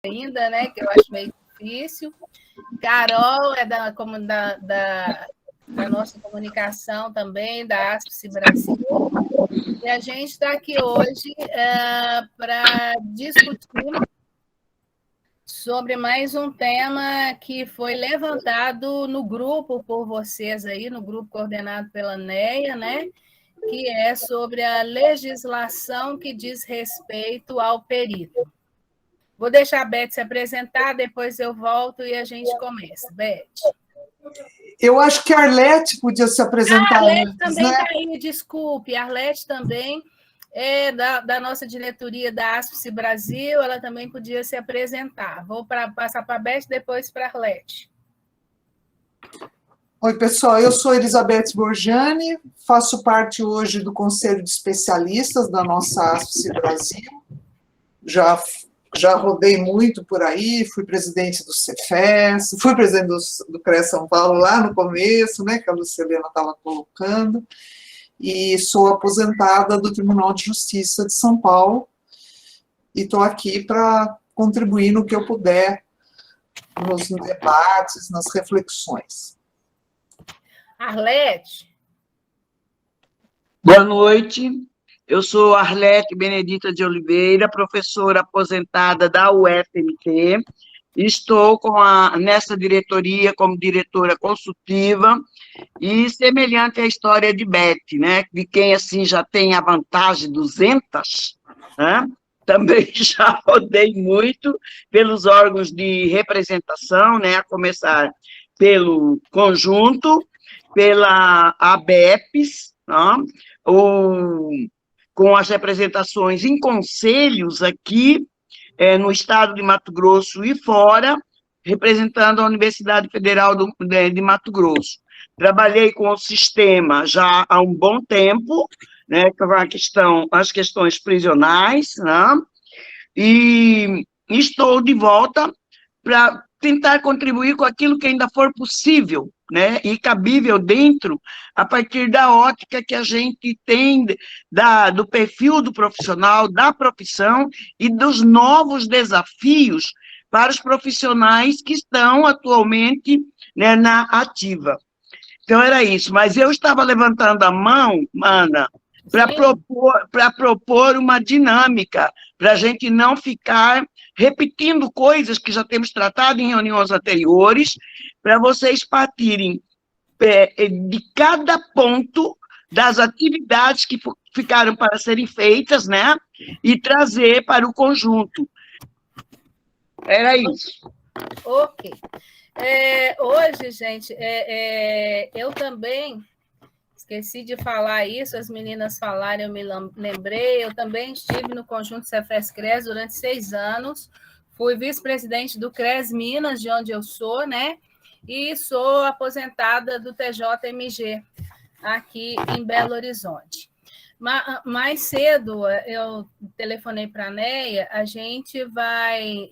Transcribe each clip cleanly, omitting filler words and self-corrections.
ainda, né? Que eu acho meio difícil. Carol é da nossa comunicação também, da Aspice Brasil. E a gente está aqui hoje para discutir sobre mais um tema que foi levantado no grupo por vocês aí, no grupo coordenado pela NEA, né? Que é sobre a legislação que diz respeito ao perito. Vou deixar a Beth se apresentar, depois eu volto e a gente começa. Beth. Eu acho que a Arlete podia se apresentar. A Arlete também está aí, desculpe. A Arlete também é da nossa diretoria da Aspice Brasil, ela também podia se apresentar. Vou passar para a Beth, depois para a Arlete. Oi, pessoal, eu sou Elizabeth Borgiani, faço parte hoje do Conselho de Especialistas da nossa Aspice Brasil. Já rodei muito por aí, fui presidente do Cefes, fui presidente do CREA São Paulo lá no começo, né, que a Lucilena estava colocando, e sou aposentada do Tribunal de Justiça de São Paulo, e estou aqui para contribuir no que eu puder nos debates, nas reflexões. Arlete. Boa noite, eu sou Arlete Benedita de Oliveira, professora aposentada da UFMT, estou nessa diretoria como diretora consultiva, e semelhante à história de Beth, né, de quem assim já tem a vantagem 200, né, também já rodei muito pelos órgãos de representação, né, a começar pelo conjunto, pela ABEPS, né, com as representações em conselhos aqui, no estado de Mato Grosso e fora, representando a Universidade Federal de Mato Grosso. Trabalhei com o sistema já há um bom tempo, né, com as questões prisionais, né, e estou de volta para tentar contribuir com aquilo que ainda for possível, né, e cabível dentro, a partir da ótica que a gente tem do perfil do profissional, da profissão e dos novos desafios para os profissionais que estão atualmente, né, na ativa. Então, era isso, mas eu estava levantando a mão, Mana, para propor uma dinâmica, para a gente não ficar repetindo coisas que já temos tratado em reuniões anteriores, para vocês partirem de cada ponto das atividades que ficaram para serem feitas, né, e trazer para o conjunto. Era isso. Ok. Hoje, gente, eu também esqueci de falar isso, as meninas falaram, eu me lembrei, eu também estive no conjunto Cefes-CRES durante 6 anos, fui vice-presidente do CRES Minas, de onde eu sou, né, e sou aposentada do TJMG, aqui em Belo Horizonte. Mais cedo, eu telefonei para a NEA, a gente vai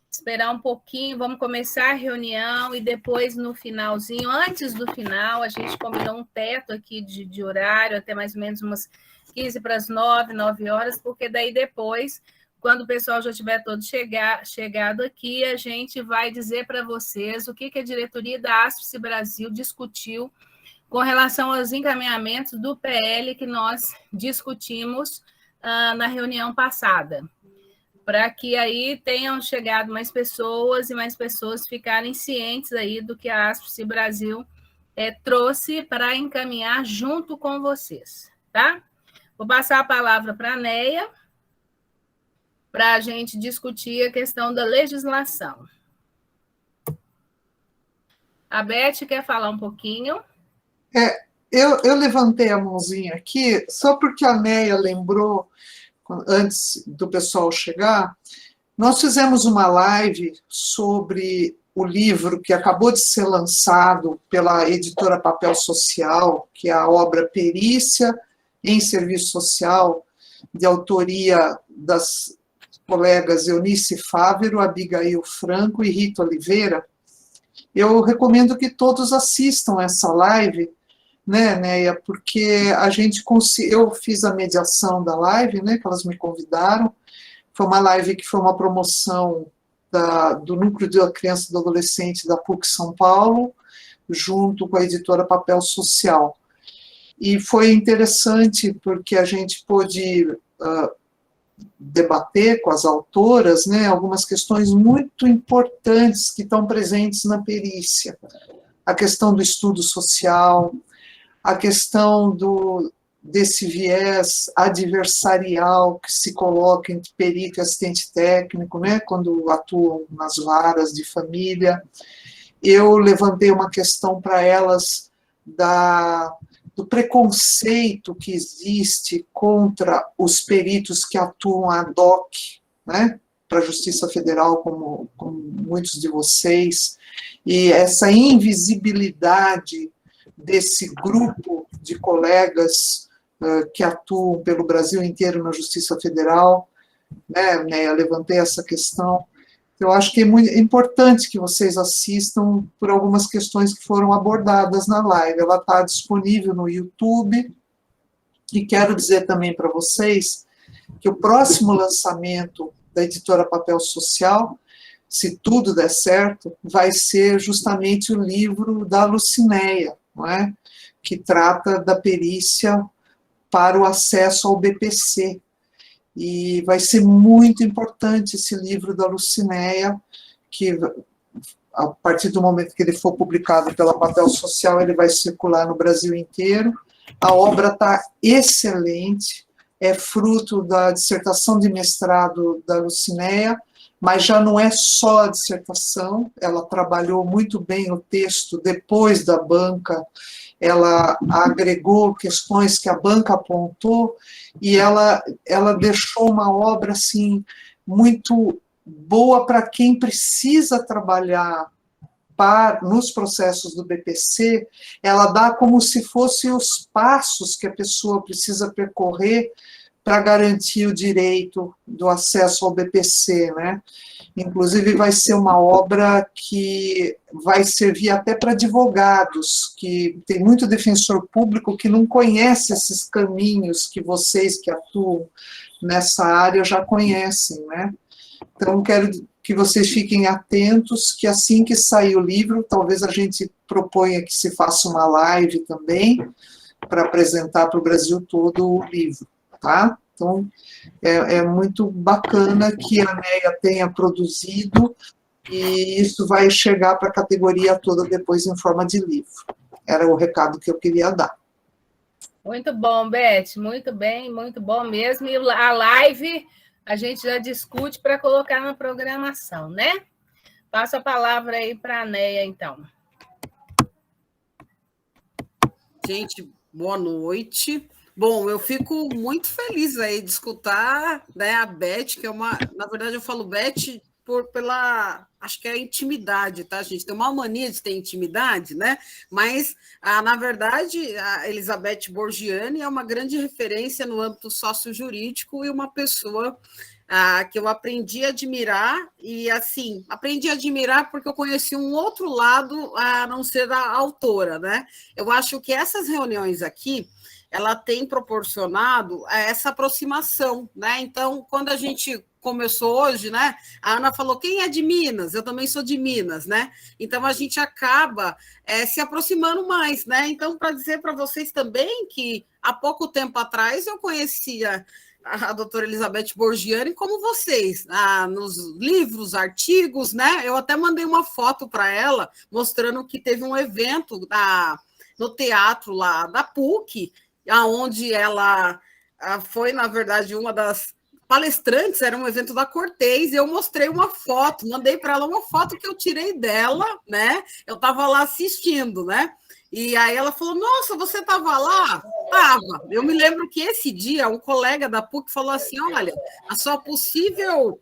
esperar um pouquinho, vamos começar a reunião e depois no finalzinho, antes do final, a gente combinou um teto aqui de horário, até mais ou menos umas 15 para as 9 horas, porque daí depois, quando o pessoal já tiver todo chegado aqui, a gente vai dizer para vocês o que a diretoria da Aspice Brasil discutiu com relação aos encaminhamentos do PL que nós discutimos na reunião passada, para que aí tenham chegado mais pessoas e mais pessoas ficarem cientes aí do que a Aspice Brasil trouxe para encaminhar junto com vocês, tá? Vou passar a palavra para a NEA, para a gente discutir a questão da legislação. A Beth quer falar um pouquinho? Eu levantei a mãozinha aqui, só porque a NEA lembrou, antes do pessoal chegar, nós fizemos uma live sobre o livro que acabou de ser lançado pela editora Papel Social, que é a obra Perícia em Serviço Social, de autoria das colegas Eunice Fávero, Abigail Franco e Rita Oliveira. Eu recomendo que todos assistam essa live, né, Neia, porque eu fiz a mediação da live, né, que elas me convidaram, Foi uma live que foi uma promoção do Núcleo da Criança e do Adolescente da PUC São Paulo, junto com a editora Papel Social. E foi interessante porque a gente pôde debater com as autoras, né, algumas questões muito importantes que estão presentes na perícia. A questão do estudo social, a questão desse viés adversarial que se coloca entre perito e assistente técnico, né, quando atuam nas varas de família. Eu levantei uma questão para elas do preconceito que existe contra os peritos que atuam ad hoc, né, para a Justiça Federal, como muitos de vocês, e essa invisibilidade desse grupo de colegas que atuam pelo Brasil inteiro na Justiça Federal, né, eu levantei essa questão. Eu acho que é muito importante que vocês assistam por algumas questões que foram abordadas na live. Ela está disponível no YouTube, e quero dizer também para vocês que o próximo lançamento da editora Papel Social, se tudo der certo, vai ser justamente o livro da Lucinéia, não é? Que trata da perícia para o acesso ao BPC. E vai ser muito importante esse livro da Lucinéia, que a partir do momento que ele for publicado pela Papel Social, ele vai circular no Brasil inteiro. A obra está excelente, é fruto da dissertação de mestrado da Lucinéia, mas já não é só a dissertação, ela trabalhou muito bem o texto depois da banca, ela agregou questões que a banca apontou, e ela deixou uma obra assim, muito boa para quem precisa trabalhar nos processos do BPC. Ela dá como se fossem os passos que a pessoa precisa percorrer para garantir o direito do acesso ao BPC, né? Inclusive, vai ser uma obra que vai servir até para advogados, que tem muito defensor público que não conhece esses caminhos que vocês que atuam nessa área já conhecem, né? Então, quero que vocês fiquem atentos, que assim que sair o livro, talvez a gente proponha que se faça uma live também, para apresentar para o Brasil todo o livro, tá? Então, é muito bacana que a NEA tenha produzido, e isso vai chegar para a categoria toda depois em forma de livro. Era o recado que eu queria dar. Muito bom, Beth, muito bem, muito bom mesmo. E a live a gente já discute para colocar na programação, né? Passo a palavra aí para a Neia, então. Gente, boa noite. Bom, eu fico muito feliz aí de escutar, né, a Beth, que é uma... Na verdade, eu falo Beth pela... Acho que é a intimidade, tá, gente? Tem uma mania de ter intimidade, né? Mas, na verdade, a Elizabeth Borgiani é uma grande referência no âmbito sócio-jurídico e uma pessoa que eu aprendi a admirar, e, assim, aprendi a admirar porque eu conheci um outro lado, a não ser a autora, né? Eu acho que essas reuniões aqui, ela tem proporcionado essa aproximação, né? Então, quando a gente começou hoje, né? A Ana falou, quem é de Minas? Eu também sou de Minas, né? Então, a gente acaba se aproximando mais, né? Então, para dizer para vocês também que, há pouco tempo atrás, eu conhecia a doutora Elizabeth Borgiani como vocês, nos livros, artigos, né? Eu até mandei uma foto para ela, mostrando que teve um evento no teatro lá da PUC, onde ela foi, na verdade, uma das palestrantes, era um evento da Cortez, e eu mostrei uma foto, mandei para ela uma foto que eu tirei dela, né? Eu estava lá assistindo, né? E aí ela falou, nossa, você estava lá? Estava. Eu me lembro que esse dia um colega da PUC falou assim, olha, a sua possível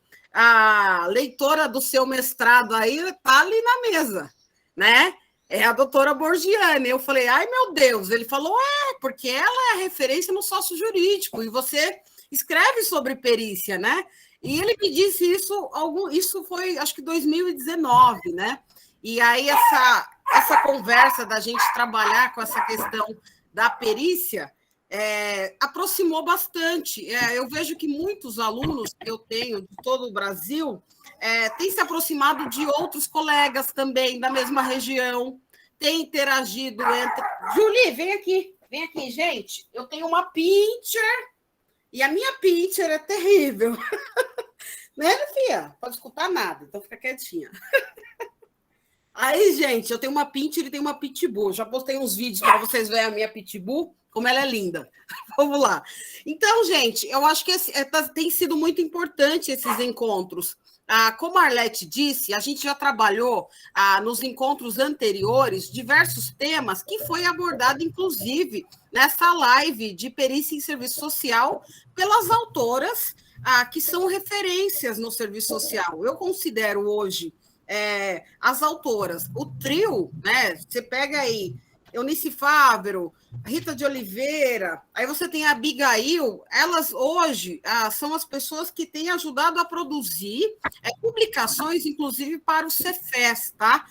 leitora do seu mestrado aí está ali na mesa, né? É a doutora Borgiani. Eu falei, ai, meu Deus. Ele falou, porque ela é a referência no sócio-jurídico, e você escreve sobre perícia, né? E ele me disse isso foi, acho que 2019, né? E aí essa conversa da gente trabalhar com essa questão da perícia aproximou bastante. Eu vejo que muitos alunos que eu tenho de todo o Brasil têm se aproximado de outros colegas também da mesma região, têm interagido entre... Julie, vem aqui, gente. Eu tenho uma pincher e a minha pincher é terrível. Né, Fia? Pode escutar nada, então fica quietinha. Aí, gente, eu tenho uma pincher e tenho uma pitbull. Já postei uns vídeos para vocês verem a minha pitbull, como ela é linda. Vamos lá. Então, gente, eu acho que tem sido muito importante esses encontros. Como a Arlete disse, a gente já trabalhou nos encontros anteriores diversos temas que foi abordado, inclusive, nessa live de perícia em serviço social pelas autoras que são referências no serviço social. Eu considero hoje as autoras, o trio, né? Você pega aí Eunice Fávero, Rita de Oliveira, aí você tem a Abigail, elas hoje são as pessoas que têm ajudado a produzir publicações, inclusive para o Cefes, tá?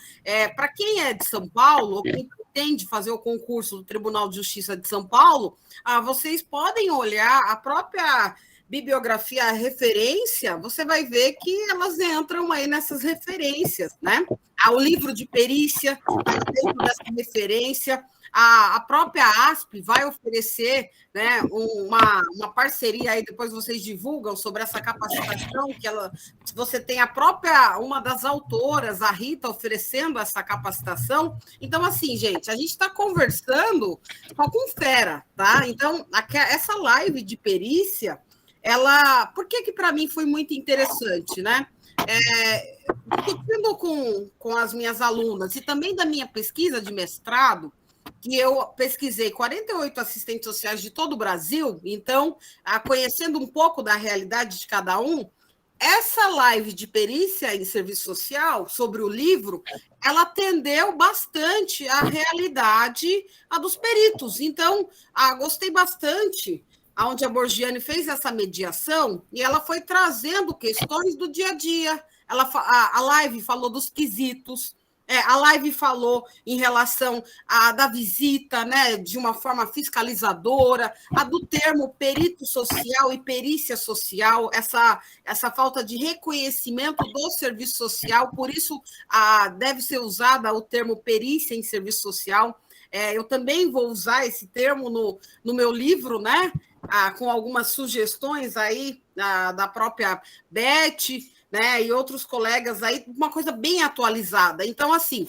Para quem é de São Paulo, ou quem pretende fazer o concurso do Tribunal de Justiça de São Paulo, vocês podem olhar a própria bibliografia referência, você vai ver que elas entram aí nessas referências, né? O livro de perícia, dentro dessa referência, a própria ASP vai oferecer, né, uma parceria aí, depois vocês divulgam sobre essa capacitação, você tem a própria, uma das autoras, a Rita, oferecendo essa capacitação. Então, assim, gente, a gente está conversando com fera, tá? Então, essa live de perícia, por que para mim foi muito interessante, né? Discutindo com as minhas alunas e também da minha pesquisa de mestrado, que eu pesquisei 48 assistentes sociais de todo o Brasil, então, conhecendo um pouco da realidade de cada um, essa live de perícia em serviço social sobre o livro, ela atendeu bastante à realidade dos peritos. Então, gostei bastante onde a Borgiane fez essa mediação e ela foi trazendo questões do dia a dia. A live falou dos quesitos, a live falou em relação da visita, né, de uma forma fiscalizadora, do termo perito social e perícia social, essa falta de reconhecimento do serviço social, por isso deve ser usada o termo perícia em serviço social. Eu também vou usar esse termo no meu livro, né? Com algumas sugestões aí da própria Beth, né? E outros colegas aí, uma coisa bem atualizada. Então, assim,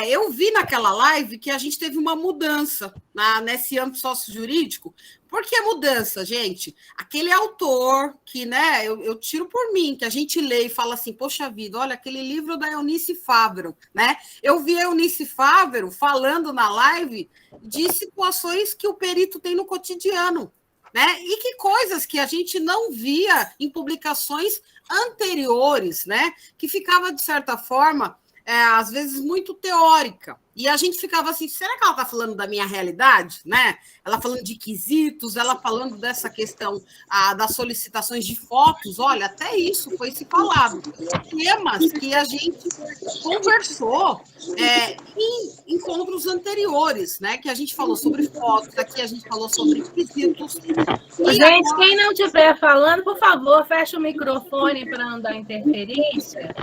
eu vi naquela live que a gente teve uma mudança nesse âmbito sócio-jurídico. Por que mudança, gente? Aquele autor que, né, eu tiro por mim, que a gente lê e fala assim, poxa vida, olha, aquele livro da Eunice Fávero, né? Eu vi a Eunice Fávero falando na live de situações que o perito tem no cotidiano, né? E que coisas que a gente não via em publicações anteriores, né? Que ficava, de certa forma, às vezes muito teórica. E a gente ficava assim, será que ela está falando da minha realidade? Né? Ela falando de quesitos, ela falando dessa questão das solicitações de fotos, olha, até isso foi se falado. Temas que a gente conversou em encontros anteriores, né? Que a gente falou sobre fotos, aqui a gente falou sobre quesitos. Gente, quem não estiver falando, por favor, feche o microfone para não dar interferência.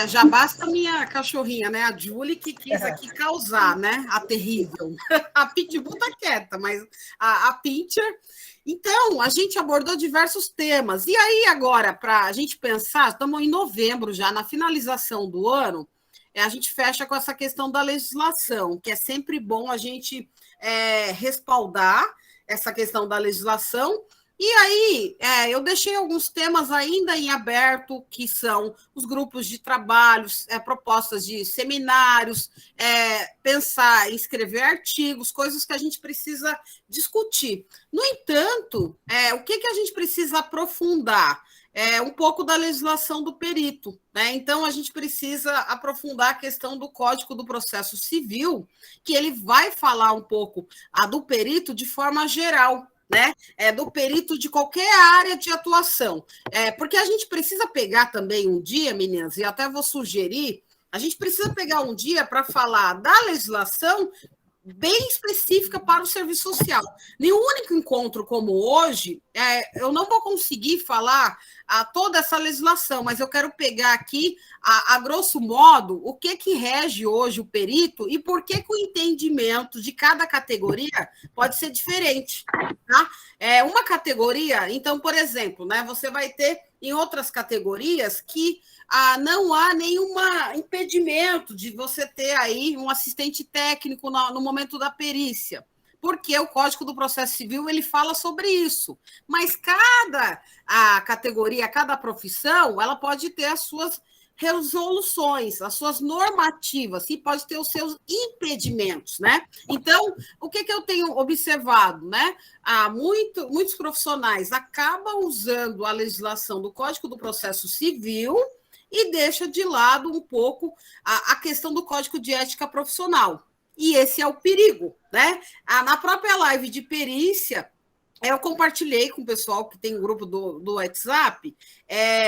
Já basta a minha cachorrinha, né? A Julie, que quis aqui causar, né? A terrível. A Pitbull tá quieta, mas a Pincher... Então, a gente abordou diversos temas. E aí, agora, para a gente pensar, estamos em novembro já, na finalização do ano, a gente fecha com essa questão da legislação, que é sempre bom a gente respaldar essa questão da legislação. E aí, eu deixei alguns temas ainda em aberto, que são os grupos de trabalhos, propostas de seminários, pensar em escrever artigos, coisas que a gente precisa discutir. No entanto, o que a gente precisa aprofundar? Um pouco da legislação do perito, né? Então, a gente precisa aprofundar a questão do Código do Processo Civil, que ele vai falar um pouco do perito de forma geral, né? Do perito de qualquer área de atuação. Porque a gente precisa pegar também um dia, meninas, e até vou sugerir, a gente precisa pegar um dia para falar da legislação bem específica para o serviço social. Nenhum único encontro como hoje, eu não vou conseguir falar toda essa legislação, mas eu quero pegar aqui, a grosso modo, o que rege hoje o perito e por que o entendimento de cada categoria pode ser diferente. Tá? Uma categoria, então, por exemplo, né, você vai ter em outras categorias que não há nenhum impedimento de você ter aí um assistente técnico no momento da perícia, porque o Código do Processo Civil ele fala sobre isso. Mas cada categoria, cada profissão, ela pode ter as suas resoluções, as suas normativas, e pode ter os seus impedimentos, né? Então, o que eu tenho observado, né? Muitos profissionais acabam usando a legislação do Código do Processo Civil e deixa de lado um pouco a questão do Código de Ética Profissional. E esse é o perigo, né? Na própria live de perícia, eu compartilhei com o pessoal que tem um grupo do WhatsApp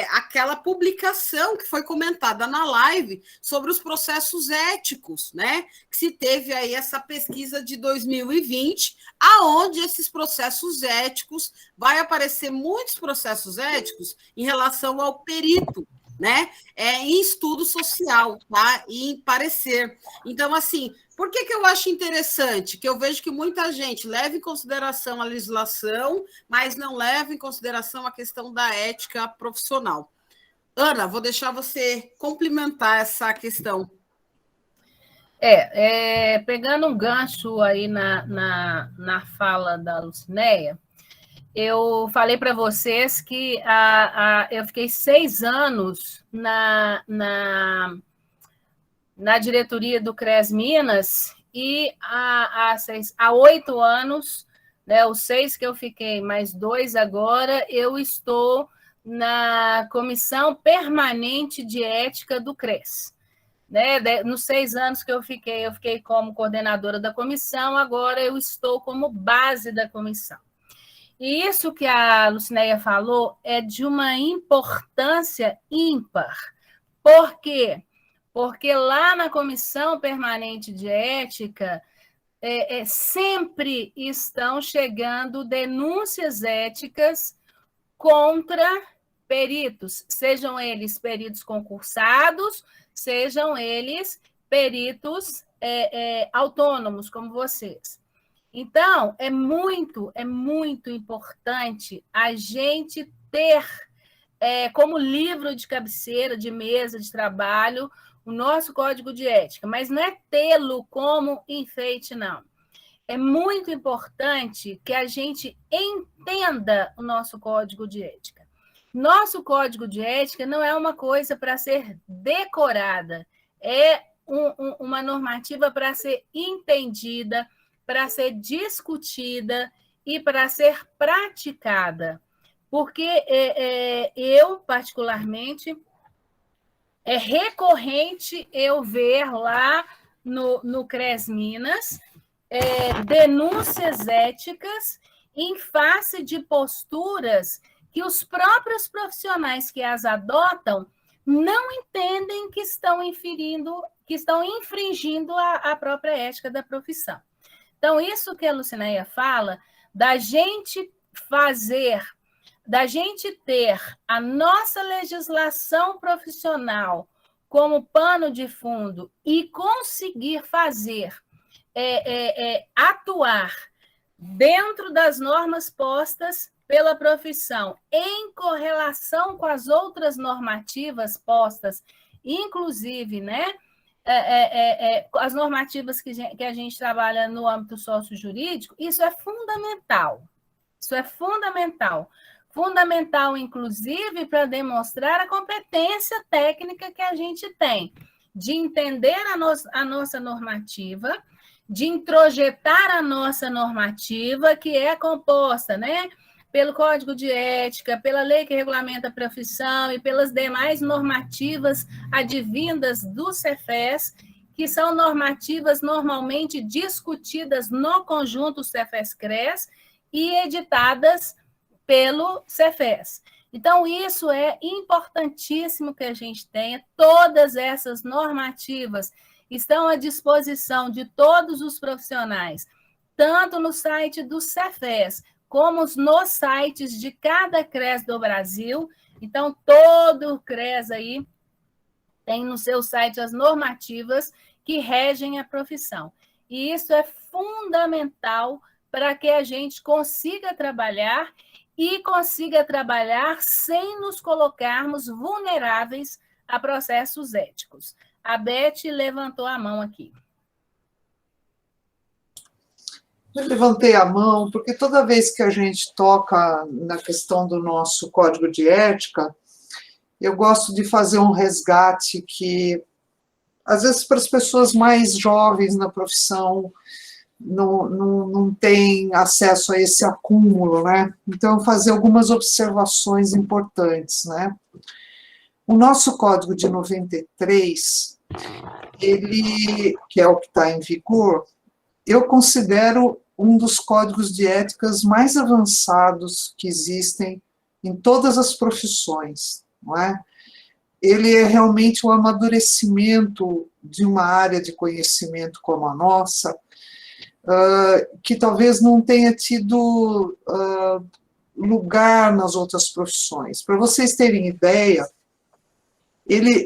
aquela publicação que foi comentada na live sobre os processos éticos, né? Que se teve aí essa pesquisa de 2020, aonde esses processos éticos, vai aparecer muitos processos éticos em relação ao perito, né? Em estudo social, tá? E em parecer. Então, assim, por que eu acho interessante? Que eu vejo que muita gente leva em consideração a legislação, mas não leva em consideração a questão da ética profissional. Ana, vou deixar você complementar essa questão. Pegando um gancho aí na fala da Lucinéia, eu falei para vocês que eu fiquei 6 anos na diretoria do CRES Minas e há 8 anos, né, os 6 que eu fiquei, mais 2 agora, eu estou na Comissão Permanente de Ética do CRES. Né? Nos 6 anos que eu fiquei como coordenadora da comissão, agora eu estou como base da comissão. E isso que a Lucinéia falou é de uma importância ímpar. Por quê? Porque lá na Comissão Permanente de Ética, sempre estão chegando denúncias éticas contra peritos, sejam eles peritos concursados, sejam eles peritos autônomos, como vocês. Então, é muito importante a gente ter como livro de cabeceira, de mesa de trabalho, o nosso código de ética, mas não é tê-lo como enfeite, não. É muito importante que a gente entenda o nosso código de ética. Nosso código de ética não é uma coisa para ser decorada, é uma normativa para ser entendida, para ser discutida e para ser praticada. Porque eu, particularmente, é recorrente eu ver lá no CRES Minas denúncias éticas em face de posturas que os próprios profissionais que as adotam não entendem que estão infringindo a própria ética da profissão. Então, isso que a Lucinéia fala, da gente ter a nossa legislação profissional como pano de fundo e conseguir atuar dentro das normas postas pela profissão, em correlação com as outras normativas postas, inclusive, né, as normativas que a gente trabalha no âmbito sócio-jurídico, isso é fundamental. Isso é fundamental. Fundamental, inclusive, para demonstrar a competência técnica que a gente tem, de entender a nossa normativa, de introjetar a nossa normativa, que é composta, né, pelo Código de Ética, pela lei que regulamenta a profissão e pelas demais normativas advindas do Cefes, que são normativas normalmente discutidas no conjunto Cefes-CRES e editadas pelo Cefes. Então, isso é importantíssimo que a gente tenha, todas essas normativas estão à disposição de todos os profissionais, tanto no site do Cefes, como nos sites de cada CRES do Brasil. Então, todo o CRES aí tem no seu site as normativas que regem a profissão. E isso é fundamental para que a gente consiga trabalhar sem nos colocarmos vulneráveis a processos éticos. A Beth levantou a mão aqui. Eu levantei a mão porque toda vez que a gente toca na questão do nosso código de ética, eu gosto de fazer um resgate que, às vezes, para as pessoas mais jovens na profissão, não tem acesso a esse acúmulo, né? Então, fazer algumas observações importantes, né? O nosso Código de 93, ele, que é o que está em vigor, eu considero um dos códigos de éticas mais avançados que existem em todas as profissões, não é? Ele é realmente o amadurecimento de uma área de conhecimento como a nossa, que talvez não tenha tido lugar nas outras profissões. Para vocês terem ideia,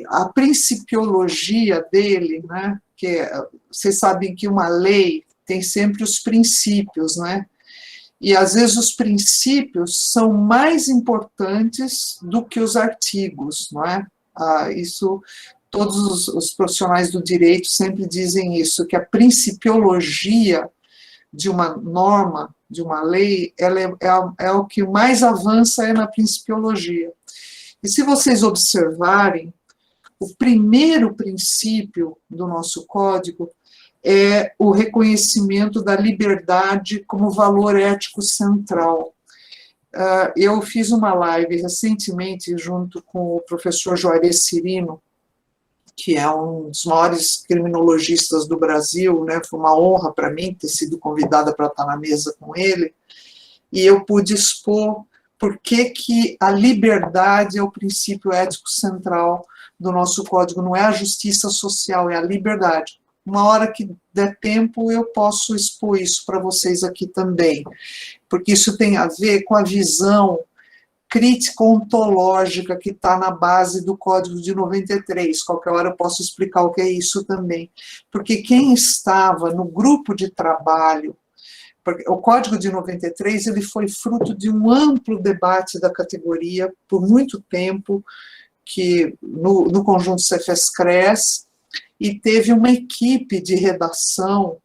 a principiologia dele, né, vocês sabem que uma lei tem sempre os princípios, né? E às vezes os princípios são mais importantes do que os artigos, não é? Isso, todos os profissionais do direito sempre dizem isso, que a principiologia de uma norma, de uma lei, ela é o que mais avança na principiologia. E se vocês observarem, o primeiro princípio do nosso código é o reconhecimento da liberdade como valor ético central. Eu fiz uma live recentemente junto com o professor Juarez Cirino, que é um dos maiores criminologistas do Brasil, né? Foi uma honra para mim ter sido convidada para estar na mesa com ele, e eu pude expor por que a liberdade é o princípio ético central do nosso código, não é a justiça social, é a liberdade. Uma hora que der tempo, eu posso expor isso para vocês aqui também, porque isso tem a ver com a visão crítico-ontológica que está na base do Código de 93. Qualquer hora eu posso explicar o que é isso também. Porque quem estava no grupo de trabalho, porque o Código de 93 ele foi fruto de um amplo debate da categoria por muito tempo, que no conjunto Cefes-CRES, e teve uma equipe de redação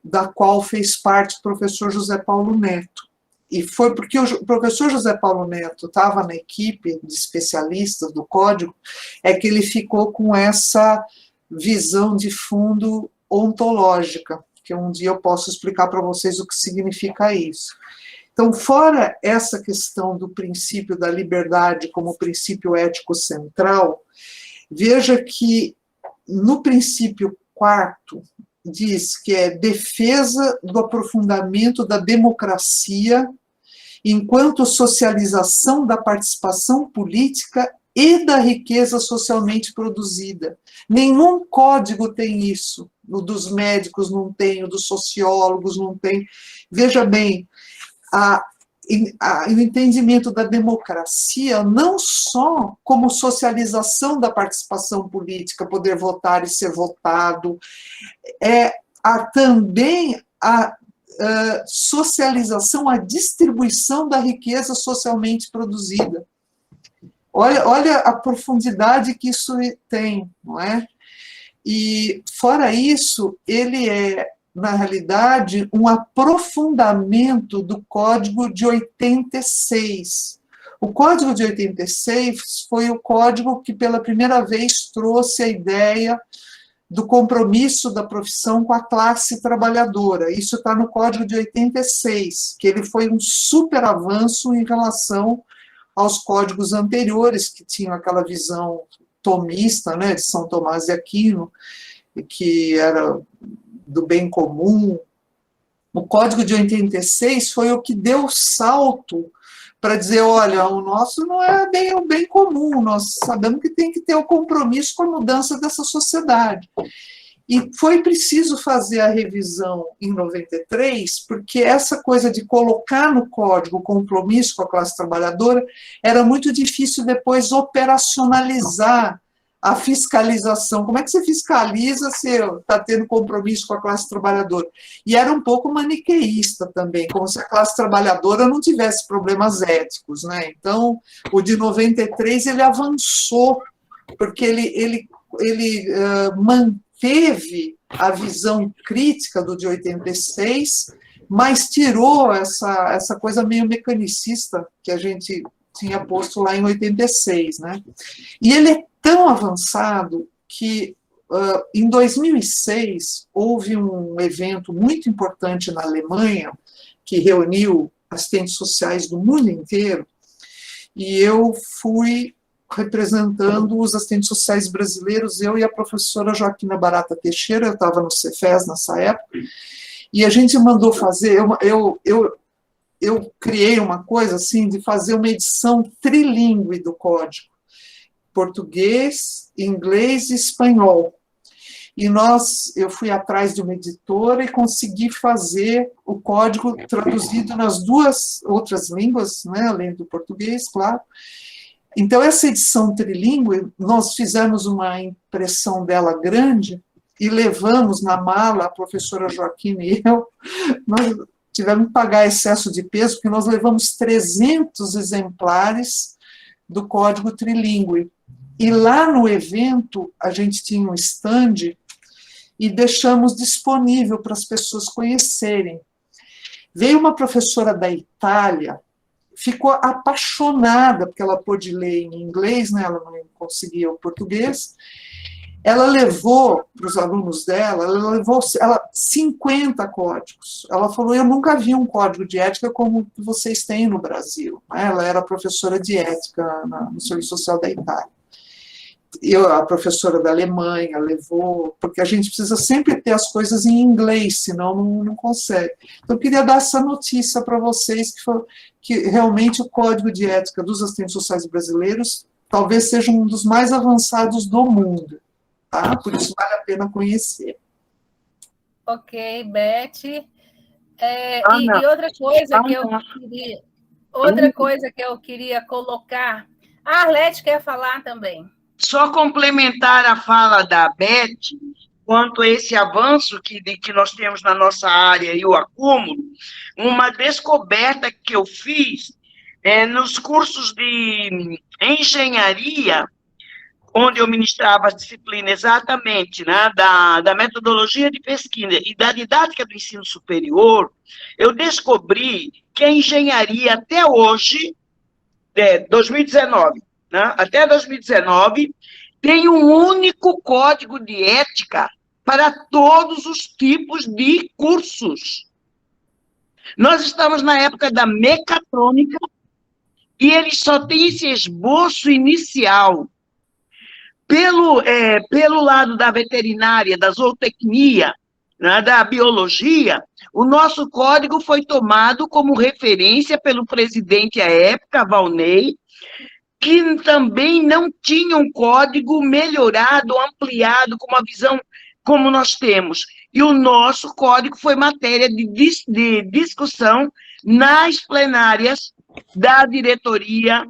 da qual fez parte o professor José Paulo Neto. E foi porque o professor José Paulo Neto estava na equipe de especialistas do código, é que ele ficou com essa visão de fundo ontológica, que um dia eu posso explicar para vocês o que significa isso. Então, fora essa questão do princípio da liberdade como princípio ético central, veja que no princípio 4º, diz que é defesa do aprofundamento da democracia enquanto socialização da participação política e da riqueza socialmente produzida. Nenhum código tem isso. O dos médicos não tem, o dos sociólogos não tem. Veja bem, o entendimento da democracia não só como socialização da participação política, poder votar e ser votado, também a socialização, a distribuição da riqueza socialmente produzida. Olha a profundidade que isso tem, não é? E, fora isso, ele é, na realidade, um aprofundamento do Código de 86. O Código de 86 foi o código que, pela primeira vez, trouxe a ideia do compromisso da profissão com a classe trabalhadora. Isso está no Código de 86, que ele foi um super avanço em relação aos códigos anteriores, que tinham aquela visão tomista, né, de São Tomás de Aquino, que era do bem comum. O Código de 86 foi o que deu salto para dizer, olha, o nosso não é bem o bem comum, nós sabemos que tem que ter o compromisso com a mudança dessa sociedade. E foi preciso fazer a revisão em 93, porque essa coisa de colocar no código o compromisso com a classe trabalhadora era muito difícil depois operacionalizar a fiscalização. Como é que você fiscaliza se está tendo compromisso com a classe trabalhadora? E era um pouco maniqueísta também, como se a classe trabalhadora não tivesse problemas éticos, né? Então, o de 93, ele avançou, porque ele manteve a visão crítica do de 86, mas tirou essa coisa meio mecanicista que a gente tinha posto lá em 86, né? E ele é tão avançado que, em 2006, houve um evento muito importante na Alemanha, que reuniu assistentes sociais do mundo inteiro, e eu fui representando os assistentes sociais brasileiros, eu e a professora Joaquina Barata Teixeira, eu estava no Cefes nessa época, e a gente mandou fazer, eu criei uma coisa assim, de fazer uma edição trilingüe do código, português, inglês e espanhol. E eu fui atrás de uma editora e consegui fazer o código traduzido nas 2 outras línguas, né, além do português, claro. Então, essa edição trilingüe, nós fizemos uma impressão dela grande e levamos na mala, a professora Joaquina e eu, nós tivemos que pagar excesso de peso, porque nós levamos 300 exemplares do código trilingüe. E lá no evento, a gente tinha um stand e deixamos disponível para as pessoas conhecerem. Veio uma professora da Itália, ficou apaixonada, porque ela pôde ler em inglês, né, ela não conseguia o português. Ela levou para os alunos dela, ela levou 50 códigos. Ela falou, eu nunca vi um código de ética como vocês têm no Brasil. Ela era professora de ética no Serviço Social da Itália. A professora da Alemanha levou, porque a gente precisa sempre ter as coisas em inglês, senão não consegue. Então, eu queria dar essa notícia para vocês, que realmente o Código de Ética dos Assistentes Sociais Brasileiros talvez seja um dos mais avançados do mundo, tá? Por isso vale a pena conhecer. Ok, Beth. E outra coisa que eu queria colocar, a Arlete quer falar também. Só complementar a fala da Beth, quanto a esse avanço que nós temos na nossa área e o acúmulo, uma descoberta que eu fiz nos cursos de engenharia, onde eu ministrava a disciplina exatamente, né, da metodologia de pesquisa e da didática do ensino superior, eu descobri que a engenharia até hoje, 2019, né, até 2019, tem um único código de ética para todos os tipos de cursos. Nós estamos na época da mecatrônica e eles só têm esse esboço inicial. Pelo lado da veterinária, da zootecnia, né, da biologia, o nosso código foi tomado como referência pelo presidente à época, Valnei, que também não tinha um código melhorado, ampliado, com uma visão como nós temos. E o nosso código foi matéria de discussão nas plenárias da diretoria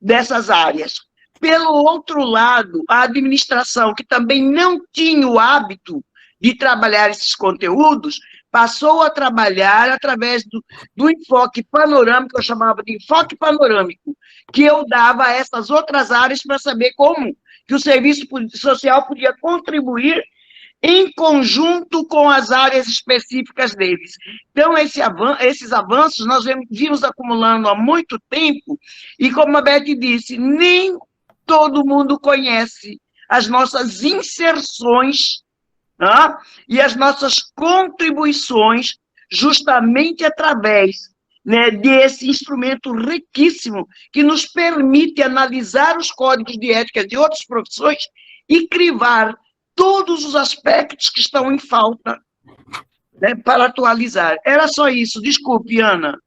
dessas áreas. Pelo outro lado, a administração, que também não tinha o hábito de trabalhar esses conteúdos, passou a trabalhar através do enfoque panorâmico, eu chamava de enfoque panorâmico, que eu dava a essas outras áreas para saber como que o serviço social podia contribuir em conjunto com as áreas específicas deles. Então, esses avanços nós vimos acumulando há muito tempo, e como a Beth disse, nem todo mundo conhece as nossas inserções, né, e as nossas contribuições, justamente através, né, desse instrumento riquíssimo que nos permite analisar os códigos de ética de outras profissões e crivar todos os aspectos que estão em falta, né, para atualizar. Era só isso. Desculpe, Ana.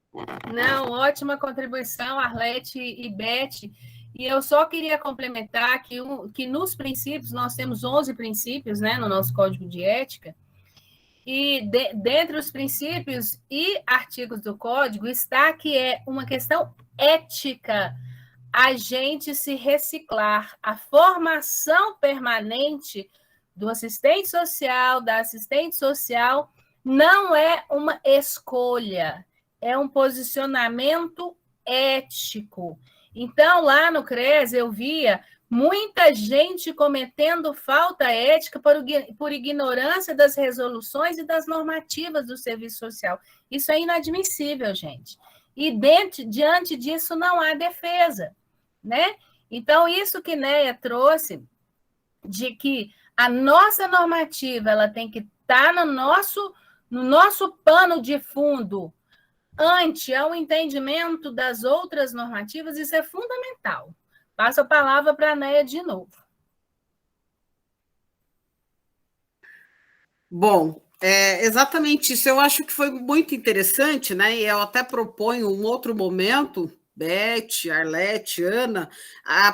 Não, ótima contribuição, Arlete e Beth. E eu só queria complementar que nos princípios, nós temos 11 princípios, né, no nosso Código de Ética, e dentre os princípios e artigos do Código está que é uma questão ética a gente se reciclar, a formação permanente do assistente social, da assistente social, não é uma escolha, é um posicionamento ético. Então, lá no CRES, eu via muita gente cometendo falta ética por ignorância das resoluções e das normativas do serviço social. Isso é inadmissível, gente. E diante disso não há defesa, né? Então, isso que Neia trouxe, de que a nossa normativa ela tem que estar no nosso pano de fundo, ante ao entendimento das outras normativas, isso é fundamental. Passo a palavra para a Neia de novo. Bom, exatamente isso. Eu acho que foi muito interessante, né? E eu até proponho um outro momento, Beth, Arlete, Ana,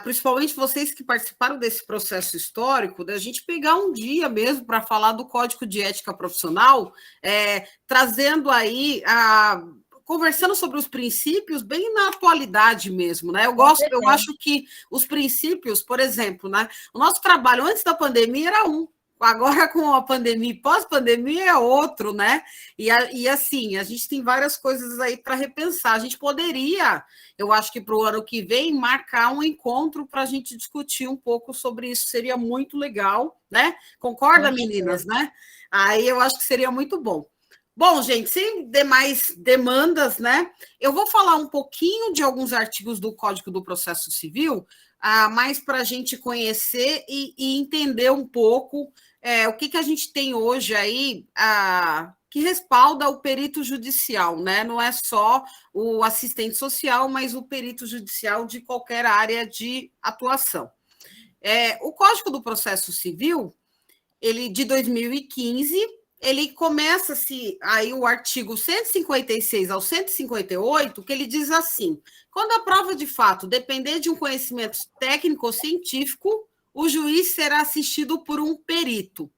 principalmente vocês que participaram desse processo histórico, da gente pegar um dia mesmo para falar do Código de Ética Profissional, trazendo aí conversando sobre os princípios bem na atualidade mesmo, né? Eu acho que os princípios, por exemplo, né? O nosso trabalho antes da pandemia era um, agora com a pandemia e pós-pandemia é outro, né? E assim, a gente tem várias coisas aí para repensar. A gente poderia, eu acho que para o ano que vem, marcar um encontro para a gente discutir um pouco sobre isso, seria muito legal, né? Concorda, meninas, né? Aí eu acho que seria muito bom. Bom, gente, sem demais demandas, né? Eu vou falar um pouquinho de alguns artigos do Código do Processo Civil, mais para a gente conhecer e entender um pouco o que a gente tem hoje aí que respalda o perito judicial, né? Não é só o assistente social, mas o perito judicial de qualquer área de atuação. O Código do Processo Civil, ele de 2015, ele começa-se aí o artigo 156 ao 158, que ele diz assim: quando a prova de fato depender de um conhecimento técnico ou científico, o juiz será assistido por um perito.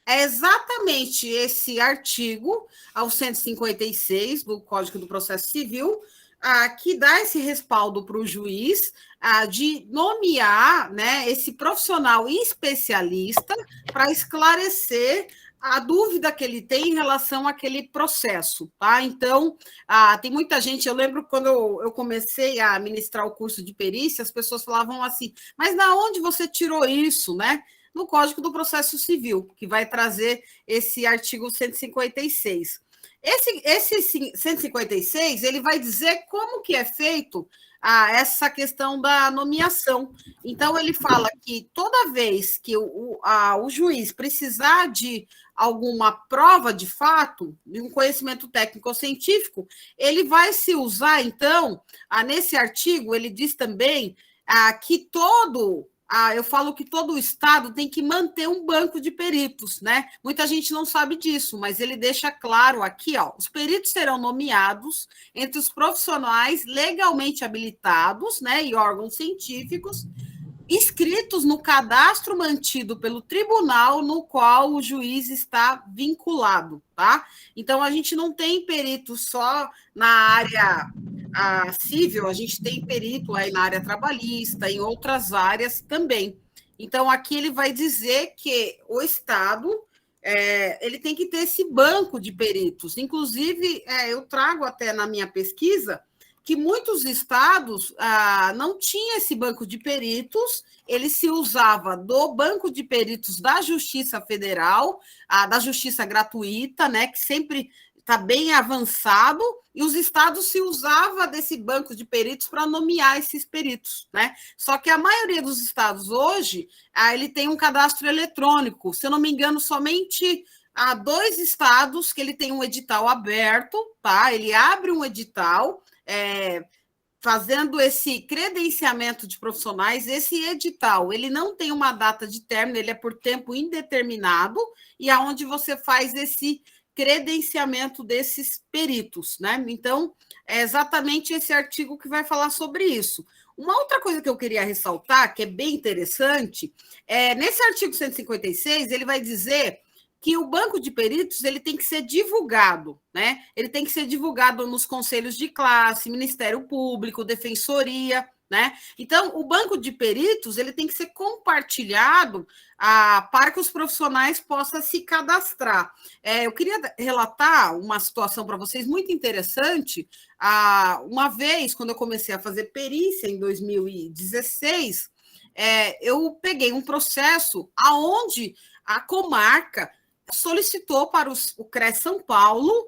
É exatamente esse artigo, ao 156 do Código do Processo Civil, que dá esse respaldo para o juiz de nomear, né, esse profissional especialista para esclarecer a dúvida que ele tem em relação àquele processo, tá? Então, tem muita gente, eu lembro quando eu comecei a ministrar o curso de perícia, as pessoas falavam assim, mas da onde você tirou isso, né? No Código do Processo Civil, que vai trazer esse artigo 156. Esse 156, ele vai dizer como que é feito essa questão da nomeação. Então, ele fala que toda vez que o juiz precisar de alguma prova de fato, de um conhecimento técnico ou científico, ele vai se usar, então, nesse artigo, ele diz também que eu falo que todo o Estado tem que manter um banco de peritos, né? Muita gente não sabe disso, mas ele deixa claro aqui, ó, os peritos serão nomeados entre os profissionais legalmente habilitados, né, e órgãos científicos, inscritos no cadastro mantido pelo tribunal no qual o juiz está vinculado, tá? Então, a gente não tem perito só na área civil, a gente tem perito aí na área trabalhista, em outras áreas também. Então, aqui ele vai dizer que o Estado ele tem que ter esse banco de peritos. Inclusive, eu trago até na minha pesquisa que muitos estados não tinham esse banco de peritos, ele se usava do banco de peritos da Justiça Federal, da Justiça Gratuita, né, que sempre está bem avançado, e os estados se usavam desse banco de peritos para nomear esses peritos, né? Só que a maioria dos estados hoje, ele tem um cadastro eletrônico, se eu não me engano, somente há 2 estados que ele tem um edital aberto, tá? Ele abre um edital, fazendo esse credenciamento de profissionais. Esse edital, ele não tem uma data de término, ele é por tempo indeterminado, e aonde você faz esse credenciamento desses peritos, né? Então, é exatamente esse artigo que vai falar sobre isso. Uma outra coisa que eu queria ressaltar, que é bem interessante, nesse artigo 156, ele vai dizer que o banco de peritos ele tem que ser divulgado, né? Ele tem que ser divulgado nos conselhos de classe, Ministério Público, Defensoria, né? Então, o banco de peritos ele tem que ser compartilhado para que os profissionais possam se cadastrar. Eu queria relatar uma situação para vocês muito interessante. Uma vez, quando eu comecei a fazer perícia, em 2016, eu peguei um processo onde a comarca solicitou para o CRES São Paulo,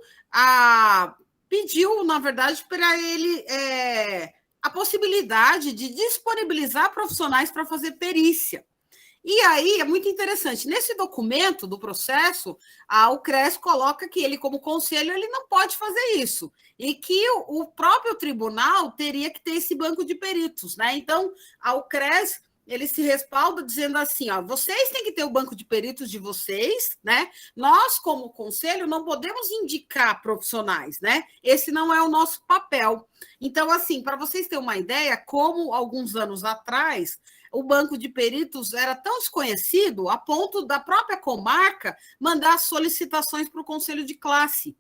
pediu, na verdade, para ele a possibilidade de disponibilizar profissionais para fazer perícia. E aí é muito interessante. Nesse documento do processo, o CRES coloca que ele, como conselho, ele não pode fazer isso. E que o próprio tribunal teria que ter esse banco de peritos, né? Então, o CRES ele se respalda dizendo assim, vocês têm que ter o banco de peritos de vocês, né? Nós, como conselho, não podemos indicar profissionais, né? Esse não é o nosso papel. Então, assim, para vocês terem uma ideia, como alguns anos atrás, o banco de peritos era tão desconhecido a ponto da própria comarca mandar solicitações para o conselho de classe,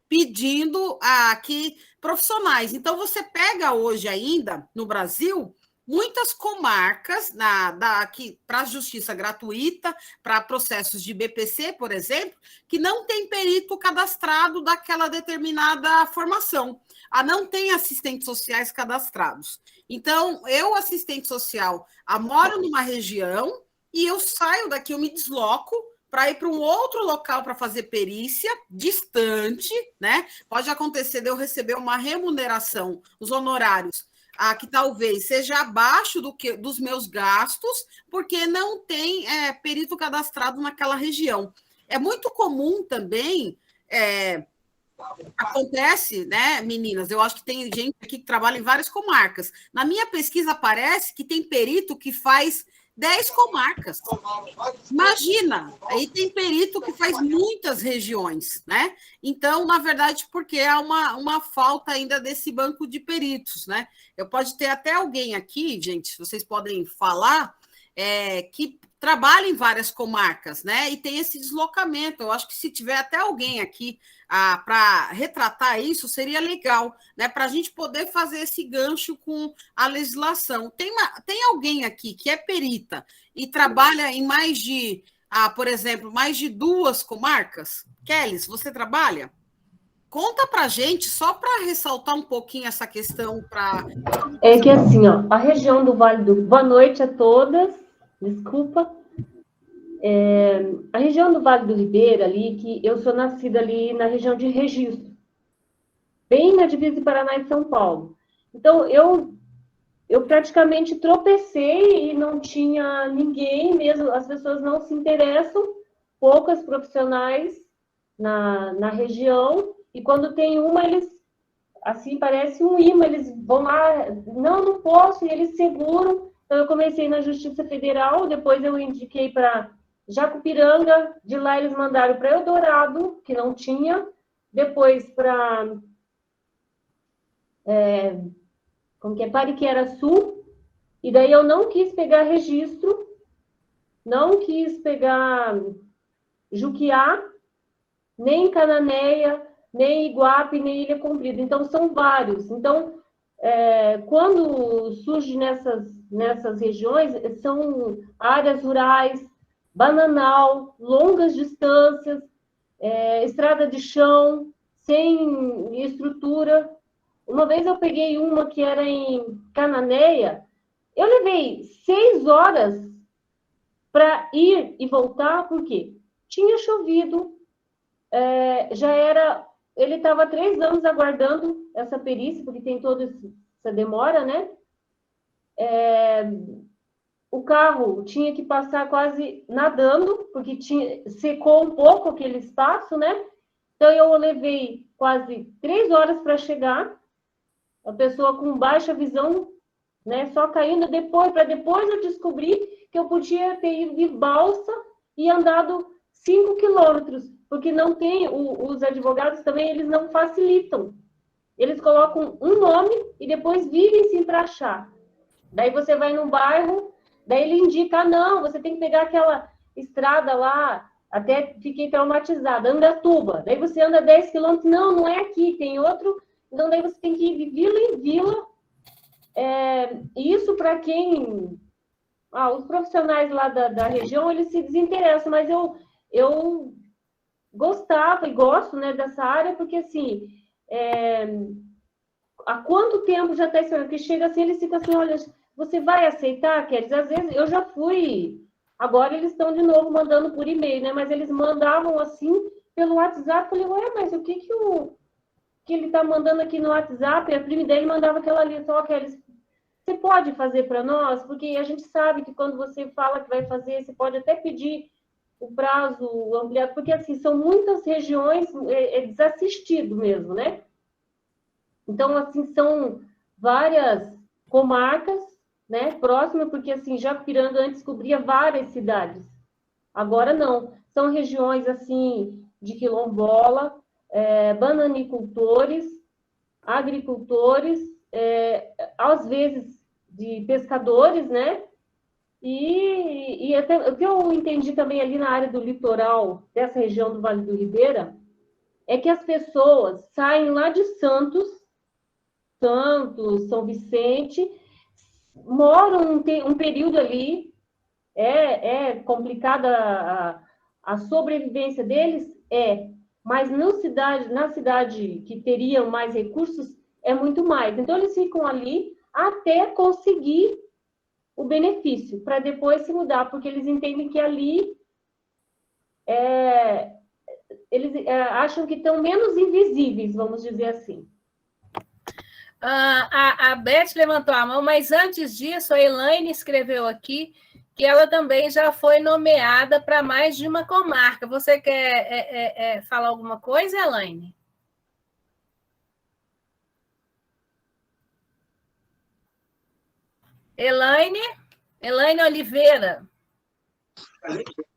pedindo que profissionais. Então, você pega hoje ainda, no Brasil, muitas comarcas para a justiça gratuita, para processos de BPC, por exemplo, que não tem perito cadastrado daquela determinada formação. Não tem assistentes sociais cadastrados. Então, eu, assistente social, moro numa região e eu saio daqui, eu me desloco para ir para um outro local para fazer perícia, distante, né? Pode acontecer de eu receber uma remuneração, os honorários, que talvez seja abaixo dos meus gastos, porque não tem perito cadastrado naquela região. É muito comum também, acontece, né, meninas? Eu acho que tem gente aqui que trabalha em várias comarcas. Na minha pesquisa aparece que tem perito que faz 10 comarcas. Imagina, aí tem perito que faz muitas regiões, né? Então, na verdade, porque há uma falta ainda desse banco de peritos, né? Pode ter até alguém aqui, gente, vocês podem falar, que trabalha em várias comarcas, né? E tem esse deslocamento. Eu acho que se tiver até alguém aqui para retratar isso, seria legal, né? Para a gente poder fazer esse gancho com a legislação. Tem alguém aqui que é perita e trabalha em mais de, por exemplo, mais de 2 comarcas? Kelly, você trabalha? Conta para a gente, só para ressaltar um pouquinho essa questão. É que assim, a região do Vale do... Boa noite a todas, desculpa. A região do Vale do Ribeira, ali, que eu sou nascida ali na região de Registro, bem na divisa de Paraná e São Paulo. Então, eu praticamente tropecei e não tinha ninguém mesmo, as pessoas não se interessam, poucas profissionais na região, e quando tem uma, eles, assim, parece um imã, eles vão lá, não posso, e eles seguram. Então, eu comecei na Justiça Federal, depois eu indiquei para Jacupiranga, de lá eles mandaram para Eldorado, que não tinha, depois para Pariquera-Sul, e daí eu não quis pegar Registro, não quis pegar Juquiá, nem Cananéia, nem Iguape, nem Ilha Comprida. Então, são vários. Então, quando surge nessas regiões, são áreas rurais, bananal, longas distâncias, estrada de chão, sem estrutura. Uma vez eu peguei uma que era em Cananéia, eu levei 6 horas para ir e voltar, porque tinha chovido, ele estava 3 anos aguardando essa perícia, porque tem toda essa demora, né? O carro tinha que passar quase nadando, porque secou um pouco aquele espaço, né? Então, eu levei quase 3 horas para chegar, a pessoa com baixa visão, né? Só caindo depois eu descobrir que eu podia ter ido de balsa e andado 5 quilômetros, porque não tem, os advogados também, eles não facilitam. Eles colocam um nome e depois vivem-se para achar. Daí você vai num bairro, daí ele indica, não, você tem que pegar aquela estrada lá, até fiquei traumatizada, Andatuba. Daí você anda 10 quilômetros, não é aqui, tem outro. Então, daí você tem que ir de vila em vila. Isso para quem... os profissionais lá da região, eles se desinteressam, mas eu gostava e gosto, né, dessa área, porque, assim, há quanto tempo já está esperando? Que chega assim, eles ficam assim, olha, você vai aceitar, Kéris? Às vezes, eu já fui, agora eles estão de novo mandando por e-mail, né, mas eles mandavam, assim, pelo WhatsApp, eu falei, ué, mas o que ele está mandando aqui no WhatsApp? A prima dele mandava aquela lista, ó, Kéris, você pode fazer para nós? Porque a gente sabe que quando você fala que vai fazer, você pode até pedir o prazo ampliado, porque, assim, são muitas regiões, desassistido mesmo, né? Então, assim, são várias comarcas, né, próximas, porque, assim, Japiranga antes cobria várias cidades. Agora, não. São regiões, assim, de quilombola, bananicultores, agricultores, às vezes de pescadores, né? E até, o que eu entendi também ali na área do litoral, dessa região do Vale do Ribeira, é que as pessoas saem lá de Santos, São Vicente, moram um período ali, complicada a sobrevivência deles, mas na cidade que teriam mais recursos, é muito mais. Então, eles ficam ali até conseguir o benefício, para depois se mudar, porque eles entendem que ali eles acham que estão menos invisíveis, vamos dizer assim. A Beth levantou a mão, mas antes disso, a Elaine escreveu aqui que ela também já foi nomeada para mais de uma comarca. Você quer falar alguma coisa, Elaine? Elaine Oliveira.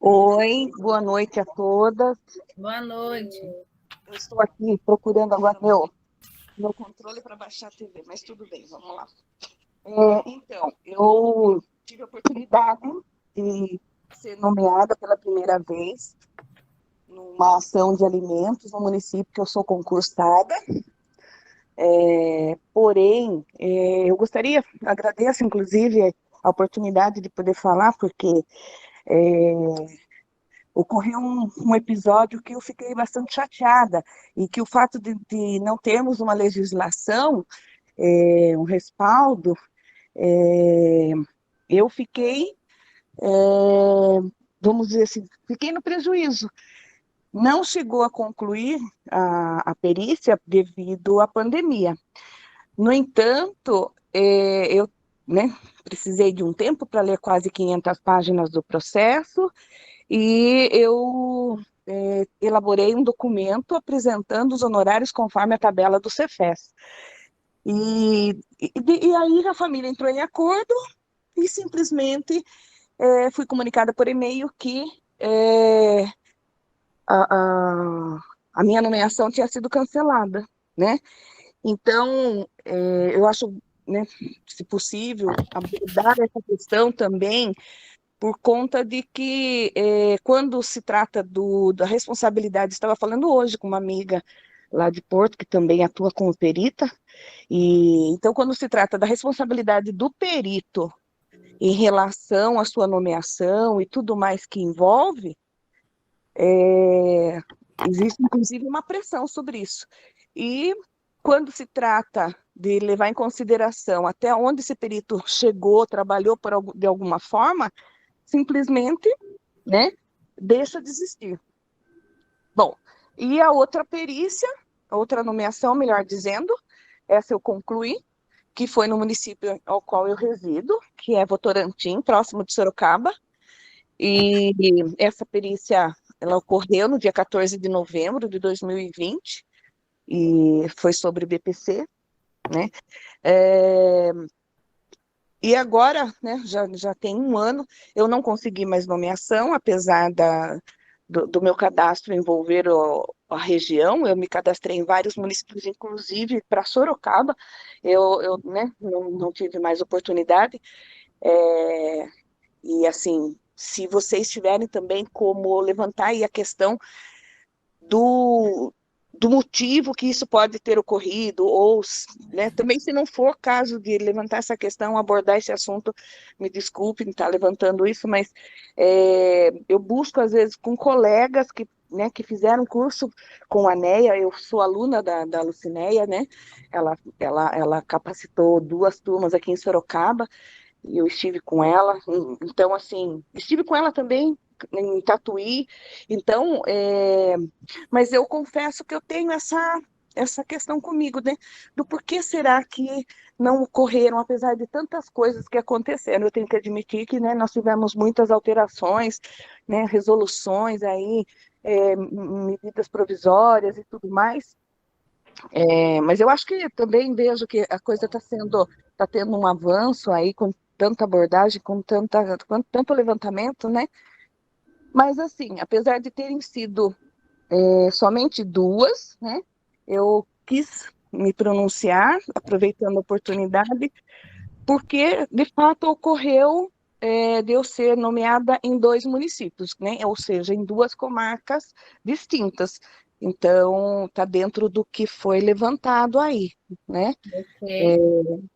Oi, boa noite a todas. Boa noite. Eu estou aqui procurando agora meu controle para baixar a TV, mas tudo bem, vamos lá. Então, eu tive a oportunidade de ser nomeada pela primeira vez numa ação de alimentos no município que eu sou concursada. Porém, eu agradeço inclusive a oportunidade de poder falar, porque ocorreu um episódio que eu fiquei bastante chateada, e que o fato de não termos uma legislação, um respaldo, eu fiquei, vamos dizer assim, fiquei no prejuízo. Não chegou a concluir a perícia devido à pandemia. No entanto, eu, né, precisei de um tempo para ler quase 500 páginas do processo, e eu elaborei um documento apresentando os honorários conforme a tabela do Cefes. E aí a família entrou em acordo e simplesmente fui comunicada por e-mail que a minha nomeação tinha sido cancelada, né? Então, eu acho, né, se possível, abordar essa questão também, por conta de que, quando se trata da responsabilidade, estava falando hoje com uma amiga lá de Porto, que também atua como perita, e então, quando se trata da responsabilidade do perito em relação à sua nomeação e tudo mais que envolve, existe, inclusive, uma pressão sobre isso. E quando se trata de levar em consideração até onde esse perito chegou, trabalhou de alguma forma, simplesmente, né, deixa de existir. Bom, e a outra perícia, a outra nomeação, melhor dizendo, essa eu concluí, que foi no município ao qual eu resido, que é Votorantim, próximo de Sorocaba, e essa perícia, ela ocorreu no dia 14 de novembro de 2020, e foi sobre BPC, né? E agora, né, já tem um ano, eu não consegui mais nomeação, apesar do meu cadastro envolver a região. Eu me cadastrei em vários municípios, inclusive para Sorocaba. Eu né, não tive mais oportunidade. E, assim, se vocês tiverem também como levantar aí a questão do motivo que isso pode ter ocorrido, ou, né, também se não for caso de levantar essa questão, abordar esse assunto, me desculpem estar levantando isso, mas eu busco, às vezes, com colegas que, né, que fizeram curso com a NEA. Eu sou aluna da Lucinéia, né, ela capacitou 2 turmas aqui em Sorocaba, e eu estive com ela. Então, assim, estive com ela também em Tatuí. Então, mas eu confesso que eu tenho essa questão comigo, né? Do porquê será que não ocorreram, apesar de tantas coisas que aconteceram. Eu tenho que admitir que, né, nós tivemos muitas alterações, né, resoluções aí, medidas provisórias e tudo mais. Mas eu acho que também vejo que a coisa está tendo um avanço aí, com tanta abordagem, com tanto levantamento, né? Mas, assim, apesar de terem sido somente 2, né, eu quis me pronunciar, aproveitando a oportunidade, porque, de fato, ocorreu de eu ser nomeada em 2 municípios, né, ou seja, em 2 comarcas distintas. Então, está dentro do que foi levantado aí, né? Ok.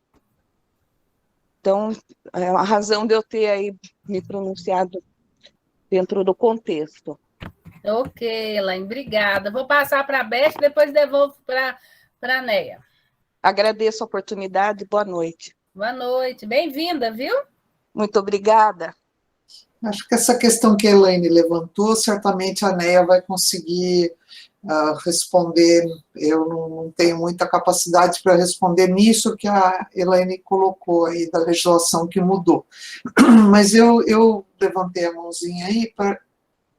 Então, a razão de eu ter aí me pronunciado dentro do contexto. Ok, Elaine, obrigada. Vou passar para a Beth, depois devolvo para a Neia. Agradeço a oportunidade, boa noite. Boa noite, bem-vinda, viu? Muito obrigada. Acho que essa questão que a Elaine levantou, certamente a NEA vai conseguir responder. Eu não tenho muita capacidade para responder nisso que a Elaine colocou aí, da legislação que mudou. Mas eu levantei a mãozinha aí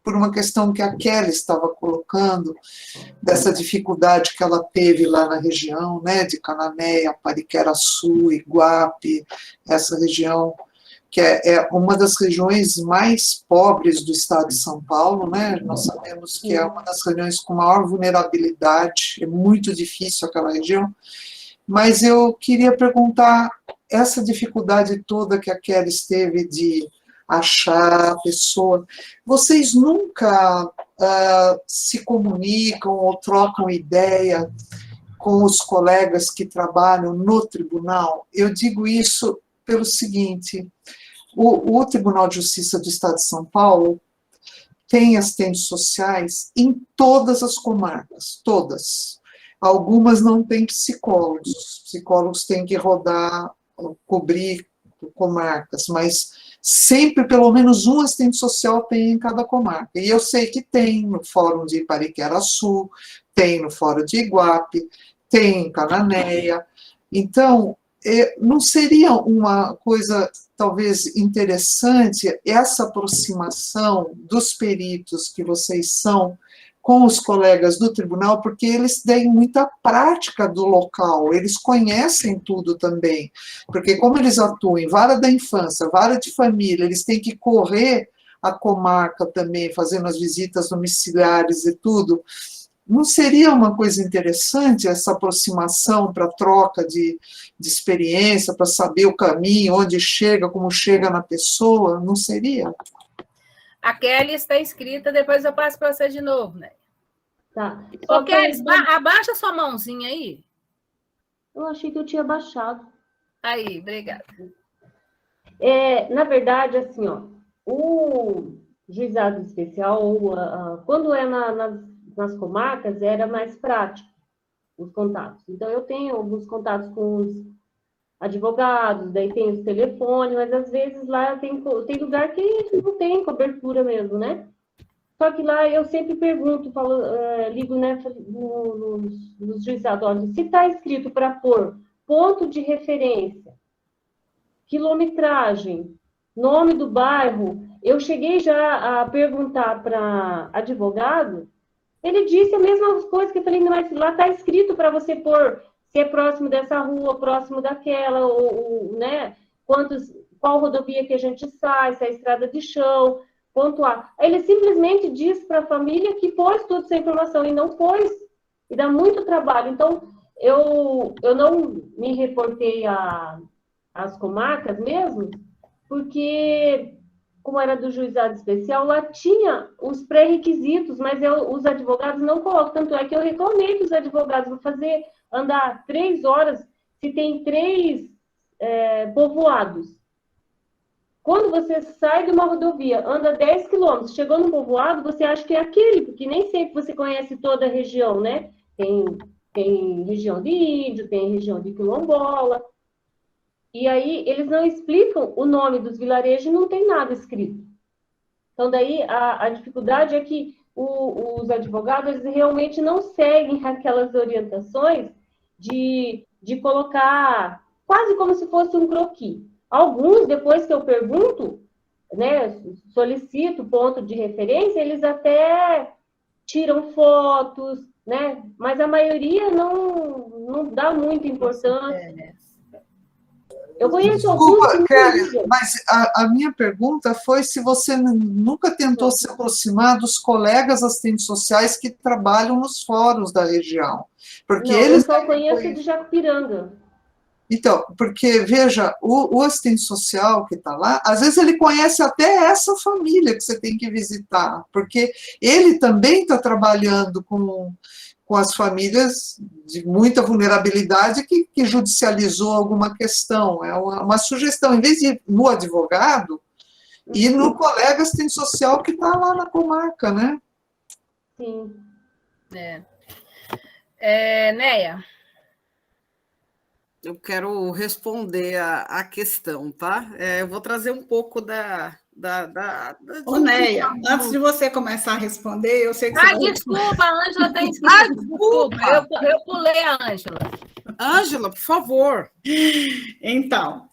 por uma questão que a Kelly estava colocando, dessa dificuldade que ela teve lá na região, né, de Cananéia, Pariquera-Sul, Iguape, essa região que é uma das regiões mais pobres do estado de São Paulo, né? Nós sabemos que é uma das regiões com maior vulnerabilidade, é muito difícil aquela região. Mas eu queria perguntar, essa dificuldade toda que a Kelly teve de achar a pessoa, vocês nunca se comunicam ou trocam ideia com os colegas que trabalham no tribunal? Eu digo isso pelo seguinte: o Tribunal de Justiça do Estado de São Paulo tem assistentes sociais em todas as comarcas, todas. Algumas não têm psicólogos, os psicólogos têm que rodar, cobrir comarcas, mas sempre pelo menos um assistente social tem em cada comarca. E eu sei que tem no Fórum de Pariquera-Sul, tem no Fórum de Iguape, tem em Cananéia. Então, não seria uma coisa talvez interessante essa aproximação dos peritos que vocês são com os colegas do tribunal, porque eles têm muita prática do local, eles conhecem tudo também, porque como eles atuam em vara da infância, vara de família, eles têm que correr a comarca também, fazendo as visitas domiciliares e tudo. Não seria uma coisa interessante essa aproximação para troca de experiência, para saber o caminho, onde chega, como chega na pessoa? Não seria? A Kelly está inscrita, depois eu passo para você de novo, né? Tá. Ô, Kelly, abaixa sua mãozinha aí. Eu achei que eu tinha baixado. Aí, obrigada. Na verdade, assim, ó, o juizado especial, quando é nas comarcas, era mais prático os contatos. Então, eu tenho alguns contatos com os advogados, daí tem os telefones, mas às vezes lá tem lugar que não tem cobertura mesmo, né? Só que lá eu sempre pergunto, ligo, né, nos juizados, olha, se está escrito para pôr ponto de referência, quilometragem, nome do bairro, eu cheguei já a perguntar para advogado, ele disse a mesma coisa que eu falei, mas lá está escrito para você pôr se é próximo dessa rua, próximo daquela, ou né, qual rodovia que a gente sai, se é estrada de chão. pontuar. Ele simplesmente diz para a família que pôs toda essa informação e não pôs. E dá muito trabalho. Então, eu não me reportei às comarcas mesmo, porque, como era do juizado especial, lá tinha os pré-requisitos, mas os advogados não colocam. Tanto é que eu reclamei que os advogados vão andar 3 horas se tem 3 povoados. Quando você sai de uma rodovia, anda 10 quilômetros, chegou no povoado, você acha que é aquele, porque nem sempre você conhece toda a região, né? Tem região de índio, tem região de quilombola. E aí, eles não explicam o nome dos vilarejos e não tem nada escrito. Então, daí, a dificuldade é que os advogados eles realmente não seguem aquelas orientações de colocar quase como se fosse um croquis. Alguns, depois que eu pergunto, né, solicito ponto de referência, eles até tiram fotos, né? Mas a maioria não dá muita importância. Eu conheço Desculpa, alguns que Kelly, mas a minha pergunta foi se você nunca tentou se aproximar dos colegas assistentes sociais que trabalham nos fóruns da região. Porque não, eles eu só conheço de Jacupiranga. Então, porque, veja, o assistente social que está lá, às vezes ele conhece até essa família que você tem que visitar, porque ele também está trabalhando com as famílias de muita vulnerabilidade que judicializou alguma questão. É uma sugestão, em vez de ir no advogado, ir no colega assistente social que está lá na comarca, né? Sim. Neia? Eu quero responder a questão, tá? Eu vou trazer um pouco Ô, Neia, antes de você começar a responder, eu sei que você... Desculpa, a Ângela está inscrita. Desculpa, eu pulei a Ângela. Ângela, por favor. Então,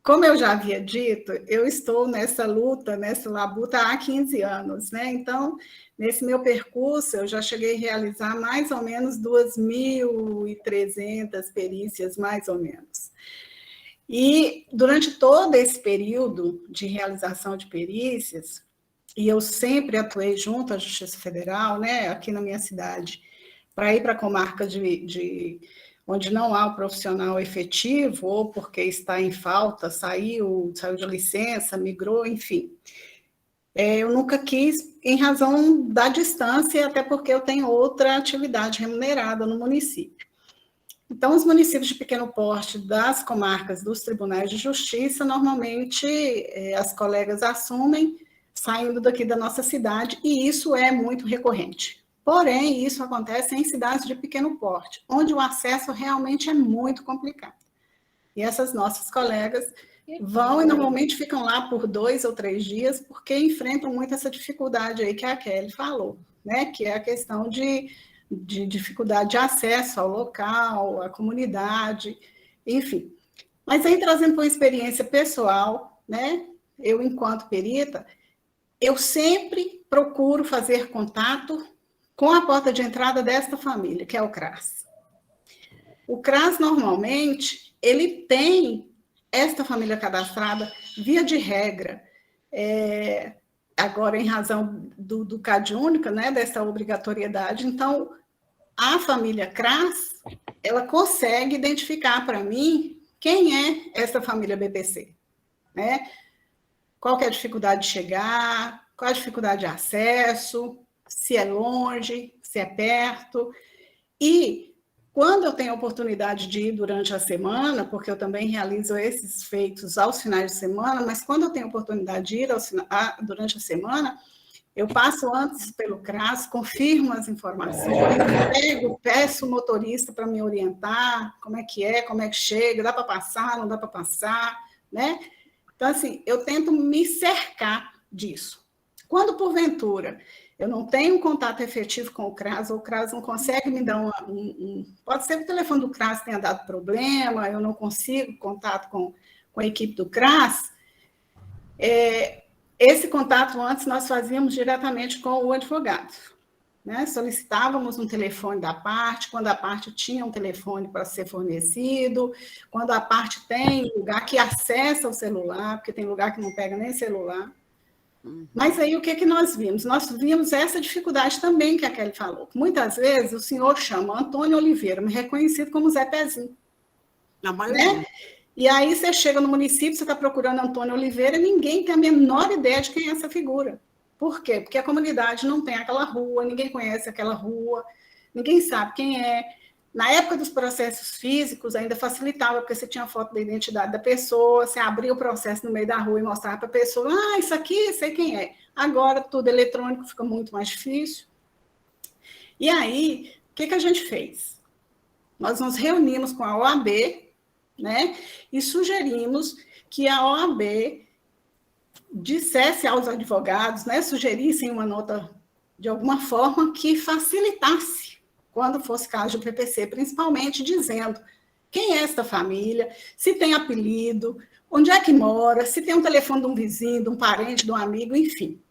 como eu já havia dito, eu estou nessa luta, nessa labuta há 15 anos, né? Então, nesse meu percurso, eu já cheguei a realizar mais ou menos 2.300 perícias, mais ou menos. E durante todo esse período de realização de perícias, e eu sempre atuei junto à Justiça Federal, né, aqui na minha cidade, para ir para a comarca onde não há o profissional efetivo, ou porque está em falta, saiu de licença, migrou, enfim. Eu nunca quis, em razão da distância, até porque eu tenho outra atividade remunerada no município. Então, os municípios de pequeno porte das comarcas dos tribunais de justiça, normalmente as colegas assumem saindo daqui da nossa cidade, e isso é muito recorrente. Porém, isso acontece em cidades de pequeno porte, onde o acesso realmente é muito complicado. E essas nossas colegas vão e normalmente ficam lá por 2 ou 3 dias, porque enfrentam muito essa dificuldade aí que a Kelly falou, né? Que é a questão de dificuldade de acesso ao local, à comunidade, enfim. Mas aí, trazendo para uma experiência pessoal, né? Eu, enquanto perita, eu sempre procuro fazer contato com a porta de entrada desta família, que é o CRAS. O CRAS, normalmente, ele tem esta família cadastrada via de regra, agora em razão do CAD única, né, dessa obrigatoriedade. Então, a família CRAS, ela consegue identificar para mim quem é essa família BPC, né? Qual que é a dificuldade de chegar, qual a dificuldade de acesso, se é longe, se é perto. E quando eu tenho a oportunidade de ir durante a semana, porque eu também realizo esses feitos aos finais de semana, mas quando eu tenho a oportunidade de ir durante a semana, eu passo antes pelo CRAS, confirmo as informações, peço o motorista para me orientar, como é que chega, dá para passar, não dá para passar, né? Então, assim, eu tento me cercar disso. Quando, porventura, eu não tenho um contato efetivo com o CRAS, ou o CRAS não consegue me dar pode ser que o telefone do CRAS tenha dado problema, eu não consigo contato com a equipe do CRAS, esse contato antes nós fazíamos diretamente com o advogado, né? Solicitávamos um telefone da parte, quando a parte tinha um telefone para ser fornecido, quando a parte tem lugar que acessa o celular, porque tem lugar que não pega nem celular, Mas aí o que nós vimos? Nós vimos essa dificuldade também que a Kelly falou. Muitas vezes o senhor chama Antônio Oliveira, me reconhecido como Zé Pezinho. Na maioria. Né? E aí você chega no município, você está procurando Antônio Oliveira, e ninguém tem a menor ideia de quem é essa figura. Por quê? Porque a comunidade não tem aquela rua, ninguém conhece aquela rua, ninguém sabe quem é. Na época dos processos físicos, ainda facilitava, porque você tinha a foto da identidade da pessoa, você abria o processo no meio da rua e mostrava para a pessoa, isso aqui, sei quem é. Agora, tudo eletrônico fica muito mais difícil. E aí, o que a gente fez? Nós nos reunimos com a OAB, né, e sugerimos que a OAB dissesse aos advogados, né, sugerissem uma nota de alguma forma que facilitasse quando fosse caso de PPC, principalmente dizendo quem é esta família, se tem apelido, onde é que mora, se tem um telefone de um vizinho, de um parente, de um amigo, enfim.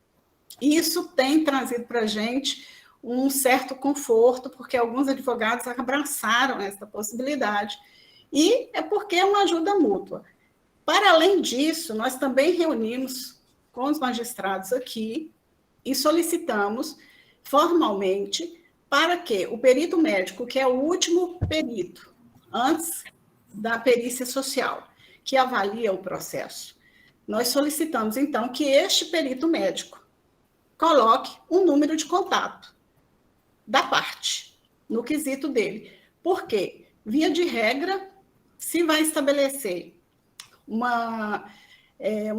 Isso tem trazido para a gente um certo conforto, porque alguns advogados abraçaram essa possibilidade, e é porque é uma ajuda mútua. Para além disso, nós também reunimos com os magistrados aqui e solicitamos formalmente para que o perito médico, que é o último perito, antes da perícia social, que avalia o processo, nós solicitamos, então, que este perito médico coloque um número de contato da parte, no quesito dele. Por quê? Via de regra, se vai estabelecer uma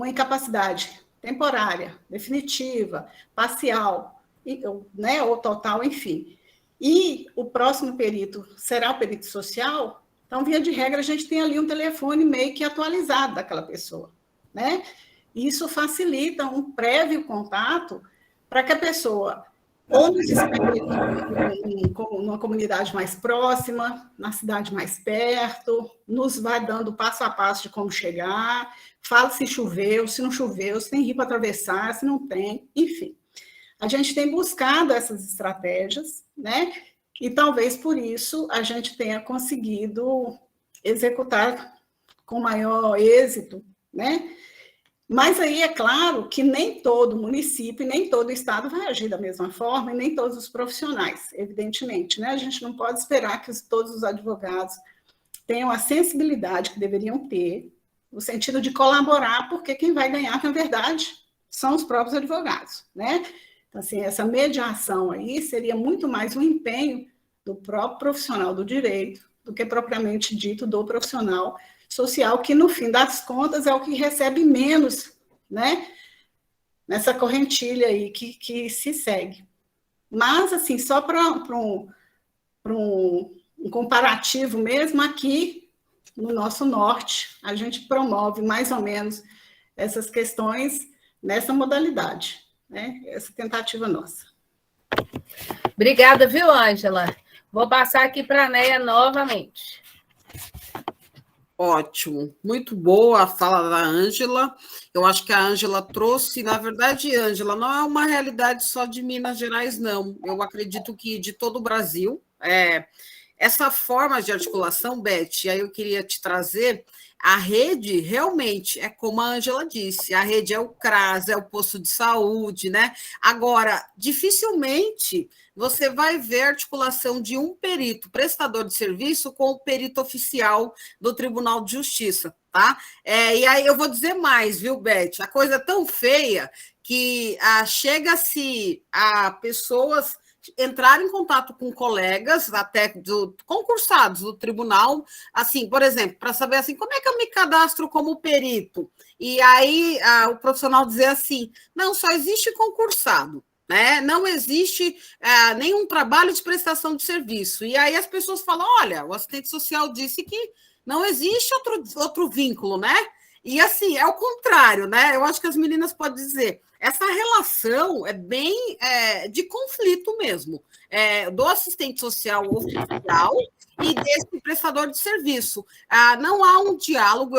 incapacidade temporária, definitiva, parcial, né, ou total, enfim, e o próximo perito será o perito social, então, via de regra, a gente tem ali um telefone meio que atualizado daquela pessoa, né? Isso facilita um prévio contato para que a pessoa ou nos espere numa comunidade mais próxima, na cidade mais perto, nos vai dando passo a passo de como chegar, fala se choveu, se não choveu, se tem rio para atravessar, se não tem, enfim. A gente tem buscado essas estratégias, né? E talvez por isso a gente tenha conseguido executar com maior êxito, né? Mas aí é claro que nem todo município, nem todo estado vai agir da mesma forma, e nem todos os profissionais, evidentemente, né? A gente não pode esperar que todos os advogados tenham a sensibilidade que deveriam ter, no sentido de colaborar, porque quem vai ganhar, na verdade, são os próprios advogados, né? Então, assim, essa mediação aí seria muito mais um empenho do próprio profissional do direito do que propriamente dito do profissional social, que, no fim das contas, é o que recebe menos, né, nessa correntilha aí que se segue. Mas, assim, só para um comparativo mesmo, aqui no nosso norte, a gente promove mais ou menos essas questões nessa modalidade, né, essa tentativa nossa. Obrigada, viu, Ângela? Vou passar aqui para a Neia novamente. Ótimo, muito boa a fala da Ângela. Eu acho que a Ângela trouxe, na verdade, Ângela, não é uma realidade só de Minas Gerais, não. Eu acredito que de todo o Brasil. Essa forma de articulação, Beth, aí eu queria te trazer, a rede realmente é como a Ângela disse, a rede é o CRAS, é o posto de saúde, né? Agora, dificilmente você vai ver articulação de um perito prestador de serviço com o perito oficial do Tribunal de Justiça, tá? E aí eu vou dizer mais, viu, Beth? A coisa é tão feia que chega-se a pessoas entrar em contato com colegas, até concursados do tribunal, assim, por exemplo, para saber assim, como é que eu me cadastro como perito? E aí o profissional dizer assim, não, só existe concursado, né? Não existe nenhum trabalho de prestação de serviço. E aí as pessoas falam, olha, o assistente social disse que não existe outro vínculo, né? E assim, é o contrário, né? Eu acho que as meninas podem dizer, essa relação é bem de conflito mesmo, do assistente social oficial e desse prestador de serviço. Não há um diálogo,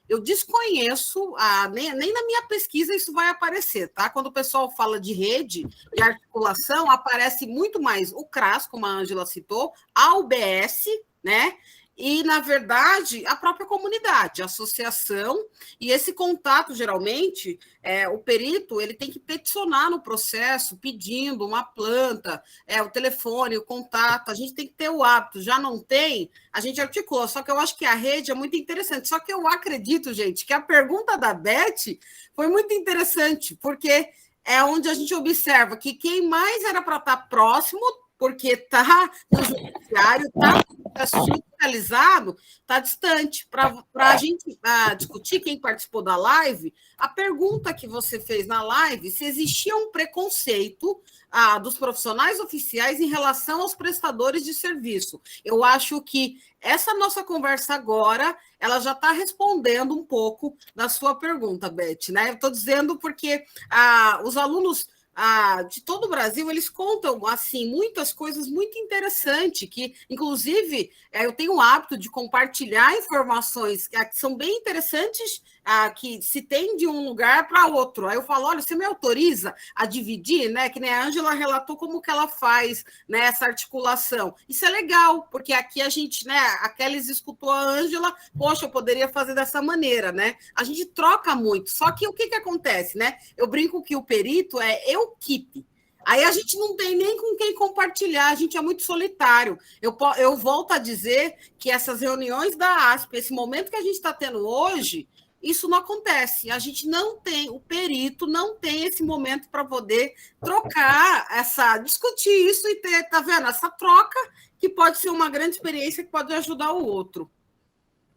eu desconheço, nem na minha pesquisa isso vai aparecer, tá? Quando o pessoal fala de rede e articulação, aparece muito mais o CRAS, como a Ângela citou, a UBS, né? e, na verdade, a própria comunidade, a associação, e esse contato, geralmente, o perito ele tem que peticionar no processo, pedindo uma planta, o telefone, o contato, a gente tem que ter o hábito, já não tem, a gente articula, só que eu acho que a rede é muito interessante, só que eu acredito, gente, que a pergunta da Beth foi muito interessante, porque é onde a gente observa que quem mais era para estar próximo, porque está no judiciário, está judicializado, está distante. Para a gente discutir, quem participou da live, a pergunta que você fez na live, se existia um preconceito dos profissionais oficiais em relação aos prestadores de serviço. Eu acho que essa nossa conversa agora, ela já está respondendo um pouco da sua pergunta, Beth, né? Eu estou dizendo porque os alunos de todo o Brasil, eles contam assim muitas coisas muito interessantes, que, inclusive, eu tenho o hábito de compartilhar informações que são bem interessantes, que se tem de um lugar para outro. Aí eu falo, olha, você me autoriza a dividir, né? Que nem a Ângela relatou como que ela faz, né, essa articulação. Isso é legal, porque aqui a gente, né, a Kelly escutou a Ângela, poxa, eu poderia fazer dessa maneira, né? A gente troca muito, só que o que acontece, né? Eu brinco que o perito é equipe. Aí a gente não tem nem com quem compartilhar, a gente é muito solitário. Eu volto a dizer que essas reuniões da ASP, esse momento que a gente está tendo hoje, isso não acontece. A gente não tem, o perito não tem esse momento para poder trocar, discutir isso e ter, tá vendo? Essa troca que pode ser uma grande experiência que pode ajudar o outro.